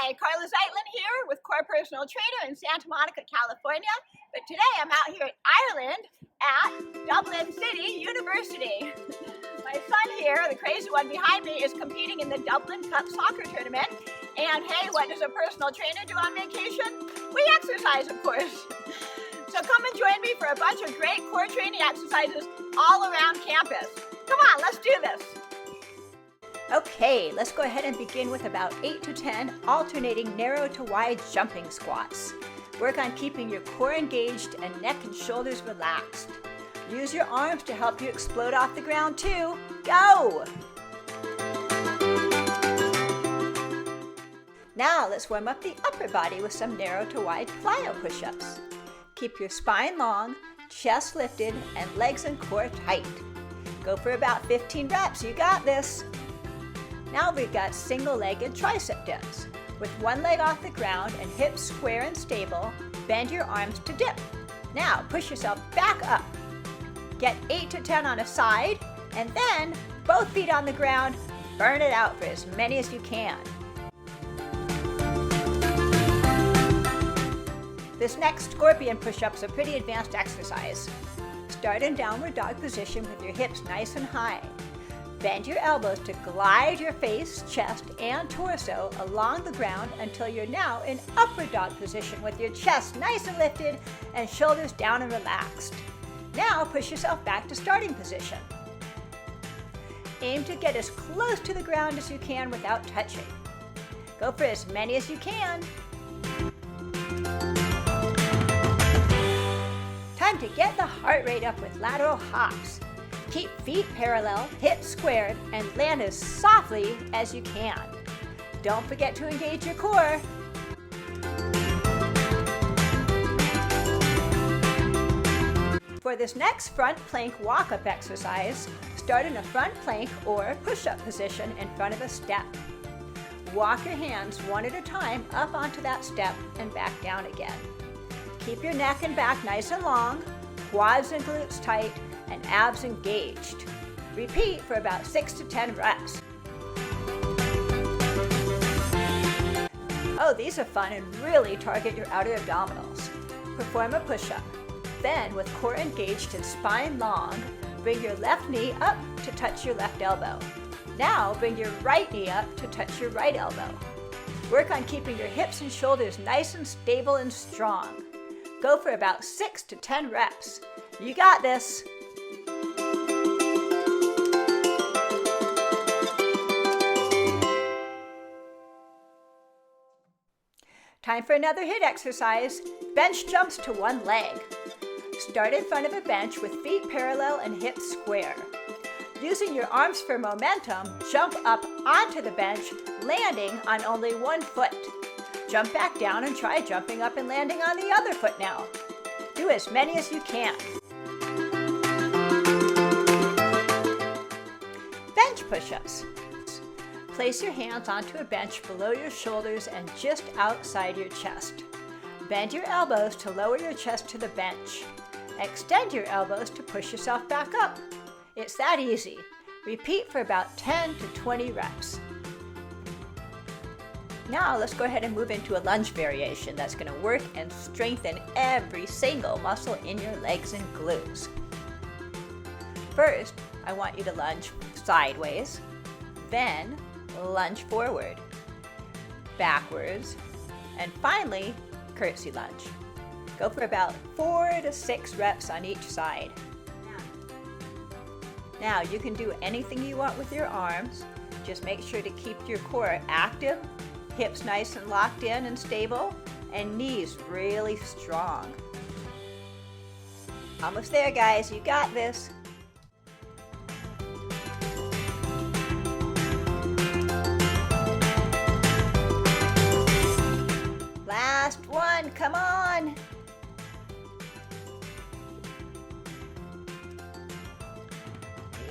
Hi, Carla Zeitlin here with Core Personal Trainer in Santa Monica, California. But today I'm out here in Ireland at Dublin City University. My son here, the crazy one behind me, is competing in the Dublin Cup soccer tournament. And hey, what does a personal trainer do on vacation? We exercise, of course. So come and join me for a bunch of great core training exercises all around campus. Come on, let's do this. Okay, let's go ahead and begin with about 8 to 10 alternating narrow to wide jumping squats. Work on keeping your core engaged and neck and shoulders relaxed. Use your arms to help you explode off the ground too. Go! Now let's warm up the upper body with some narrow to wide plyo push-ups. Keep your spine long, chest lifted, and legs and core tight. Go for about 15 reps, you got this. Now we've got single-legged tricep dips. With one leg off the ground and hips square and stable, bend your arms to dip. Now push yourself back up. Get 8 to 10 on a side, and then both feet on the ground, burn it out for as many as you can. This next scorpion push-up is a pretty advanced exercise. Start in downward dog position with your hips nice and high. Bend your elbows to glide your face, chest, and torso along the ground until you're now in upward dog position with your chest nice and lifted and shoulders down and relaxed. Now push yourself back to starting position. Aim to get as close to the ground as you can without touching. Go for as many as you can. Time to get the heart rate up with lateral hops. Keep feet parallel, hips squared, and land as softly as you can. Don't forget to engage your core. For this next front plank walk-up exercise, start in a front plank or push-up position in front of a step. Walk your hands one at a time up onto that step and back down again. Keep your neck and back nice and long, quads and glutes tight, and abs engaged. Repeat for about 6 to 10 reps. Oh, these are fun and really target your outer abdominals. Perform a push-up. Then, with core engaged and spine long, bring your left knee up to touch your left elbow. Now, bring your right knee up to touch your right elbow. Work on keeping your hips and shoulders nice and stable and strong. Go for about 6 to 10 reps. You got this. Time for another HIIT exercise, bench jumps to one leg. Start in front of a bench with feet parallel and hips square. Using your arms for momentum, jump up onto the bench, landing on only one foot. Jump back down and try jumping up and landing on the other foot now. Do as many as you can. Bench push-ups. Place your hands onto a bench below your shoulders and just outside your chest. Bend your elbows to lower your chest to the bench. Extend your elbows to push yourself back up. It's that easy. Repeat for about 10 to 20 reps. Now let's go ahead and move into a lunge variation that's going to work and strengthen every single muscle in your legs and glutes. First, I want you to lunge sideways, then lunge forward, backwards, and finally, curtsy lunge. Go for about 4 to 6 reps on each side. Now, you can do anything you want with your arms. Just make sure to keep your core active, hips nice and locked in and stable, and knees really strong. Almost there, guys. You got this. Last one, come on.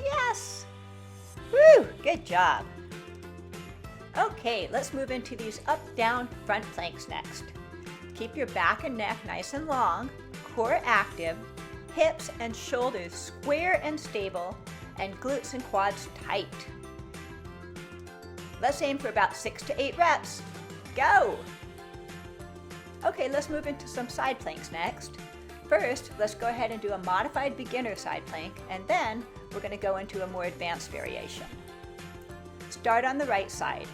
Yes. Woo, good job. Okay, let's move into these up-down front planks next. Keep your back and neck nice and long, core active, hips and shoulders square and stable, and glutes and quads tight. Let's aim for about 6 to 8 reps. go. Okay, let's move into some side planks next. First, let's go ahead and do a modified beginner side plank, and then we're going to go into a more advanced variation. Start on the right side.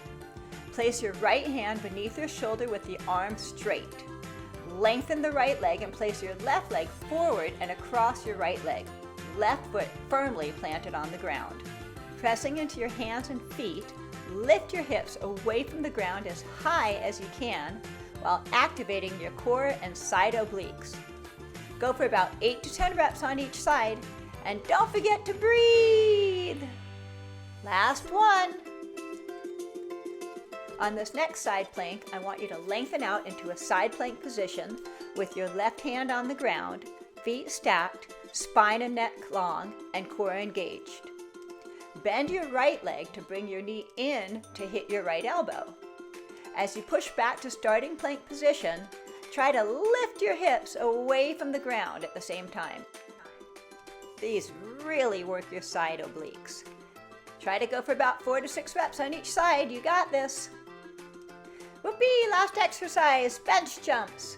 Place your right hand beneath your shoulder with the arm straight. Lengthen the right leg and place your left leg forward and across your right leg. Left foot firmly planted on the ground. Pressing into your hands and feet, lift your hips away from the ground as high as you can while activating your core and side obliques. Go for about 8 to 10 reps on each side, and don't forget to breathe. Last one. On this next side plank, I want you to lengthen out into a side plank position with your left hand on the ground, feet stacked, spine and neck long, and core engaged. Bend your right leg to bring your knee in to hit your right elbow. As you push back to starting plank position, try to lift your hips away from the ground at the same time. These really work your side obliques. Try to go for about 4 to 6 reps on each side. You got this. Whoopee, last exercise, bench jumps.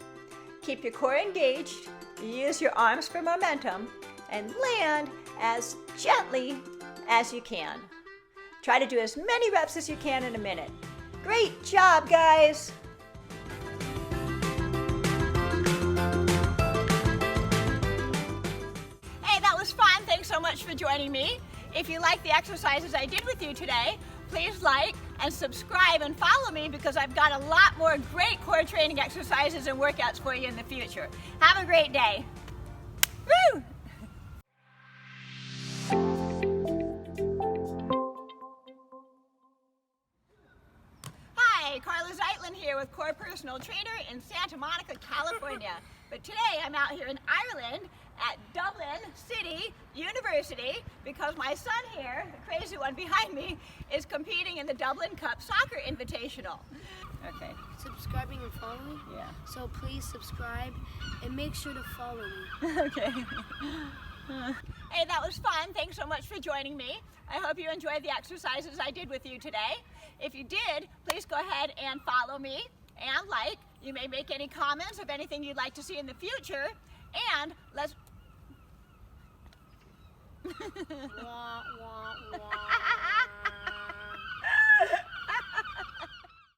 Keep your core engaged, use your arms for momentum, and land as gently as you can. Try to do as many reps as you can in a minute. Great job, guys! Hey, that was fun. Thanks so much for joining me. If you like the exercises I did with you today, please like and subscribe and follow me because I've got a lot more great core training exercises and workouts for you in the future. Have a great day. Woo! Hi, Carla Zeitlin here with Core Personal Trainer in Santa Monica, California. But today I'm out here in Ireland at Dublin City University because my son here, the crazy one behind me, is competing in the Dublin Cup Soccer Invitational. Okay. Subscribing and following? Yeah. So please subscribe and make sure to follow me. Okay. Hey, that was fun. Thanks so much for joining me. I hope you enjoyed the exercises I did with you today. If you did, please go ahead and follow me and like. You may make any comments of anything you'd like to see in the future. And let's... Wah, wah, wah.